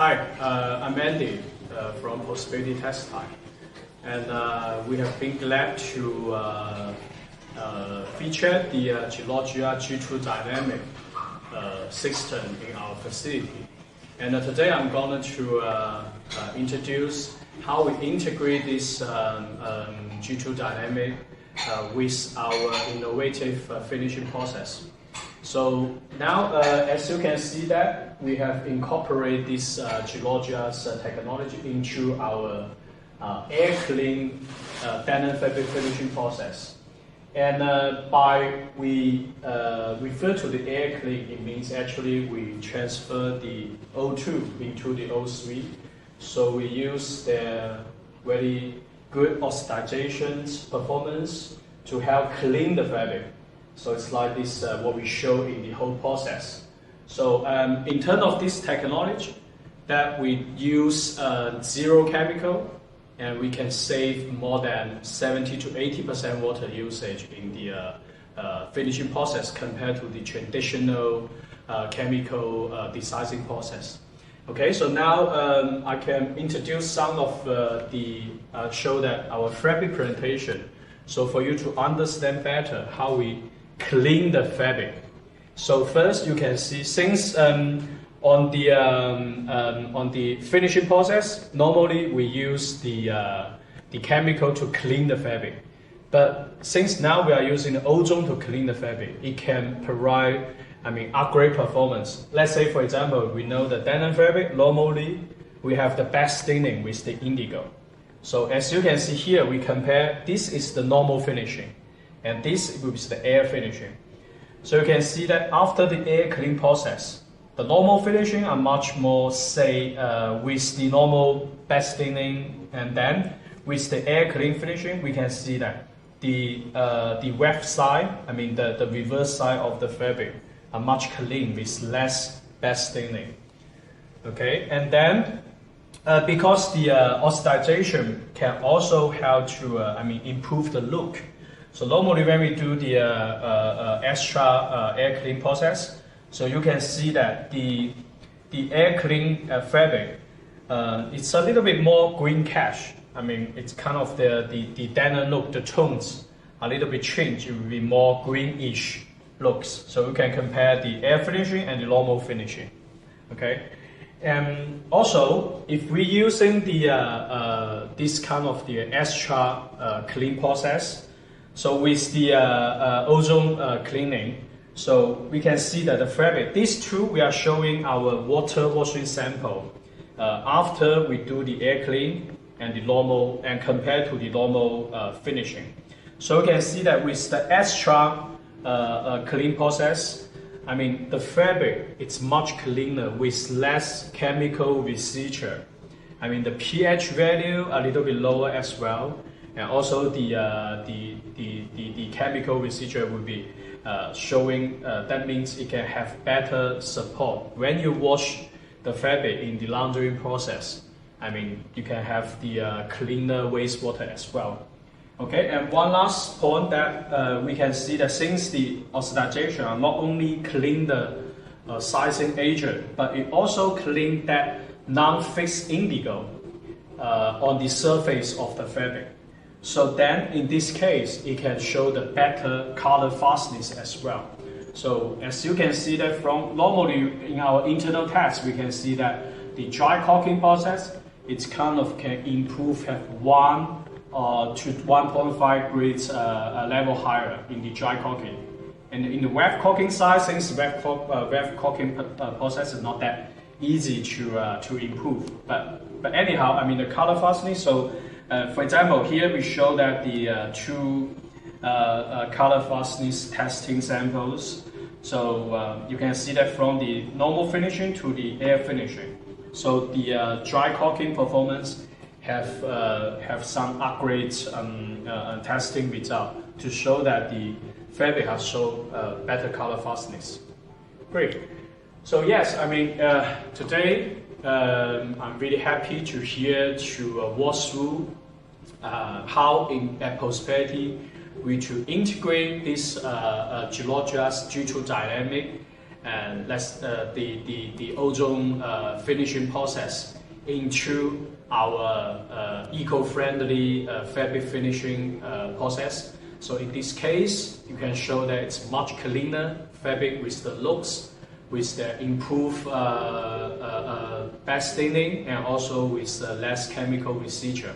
Hi, I'm Andy from Prosperity Textile, and we have been glad to feature the Jeanologia G2 Dynamic system in our facility. And today I'm going to introduce how we integrate this G2 Dynamic with our innovative finishing process. So now, as you can see that we have incorporated this Jeanologia's technology into our air clean denim fabric finishing process. And by we refer to the air clean, it means actually we transfer the O2 into the O3. So we use the very good oxidization performance to help clean the fabric. So it's like this, what we show in the whole process. So in terms of this technology, that we use zero chemical, and we can save more than 70 to 80% water usage in the finishing process compared to the traditional chemical desizing process. Okay, so now I can introduce some of show that our fabric presentation. So for you to understand better how we clean the fabric. So first you can see, since on the finishing process, normally we use the chemical to clean the fabric. But since now we are using ozone to clean the fabric, it can provide, upgrade performance. Let's say, for example, we know the denim fabric, normally we have the back staining with the indigo. So as you can see here, we compare, this is the normal finishing, and this is the air finishing. So you can see that after the air clean process, the normal finishing are much more, say, with the normal back staining, and then with the air clean finishing, we can see that the weft side, the reverse side of the fabric are much clean with less back staining. Okay, and then because the oxidization can also help to improve the look. So normally when we do the extra air clean process, so you can see that the air clean fabric, it's a little bit more green cash. It's kind of the denim look, the tones a little bit changed. It will be more greenish looks. So you can compare the air finishing and the normal finishing. Okay. And also, if we're using the this kind of the extra clean process, so with the ozone cleaning, so we can see that the fabric, these two, we are showing our water washing sample after we do the air clean and the normal, and compared to the normal finishing. So you can see that with the extra clean process, the fabric, it's much cleaner with less chemical residue. The pH value a little bit lower as well, and also the chemical residue will be showing. That means it can have better support when you wash the fabric in the laundering process. You can have the cleaner wastewater as well. Okay, and one last point that we can see that since the oxidization are not only clean the sizing agent, but it also clean that non-fixed indigo on the surface of the fabric. So then in this case, it can show the better color fastness as well. So as you can see that from normally in our internal test, we can see that the dry caulking process, it's kind of can improve at 1 to 1.5 grades level higher in the dry caulking. And in the wet caulking side, since wet caulking process is not that easy to improve. But anyhow, the color fastness. So for example, here we show that the two color fastness testing samples. So you can see that from the normal finishing to the air finishing. So the dry caulking performance have some upgrades testing result to show that the fabric has shown better color fastness. Great. So yes, today I'm really happy to walk through how at Prosperity we to integrate this Jeanologia's G2 Dynamic and the ozone finishing process into our eco-friendly fabric finishing process. So in this case, you can show that it's much cleaner fabric with the looks, with the improved back staining, and also with less chemical residue.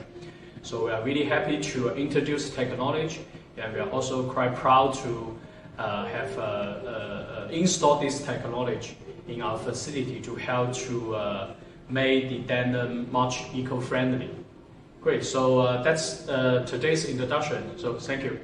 So we are really happy to introduce Technoloyg, and we are also quite proud to have installed this Technoloyg in our facility to help to make the denim much eco-friendly. Great, so that's today's introduction, so thank you.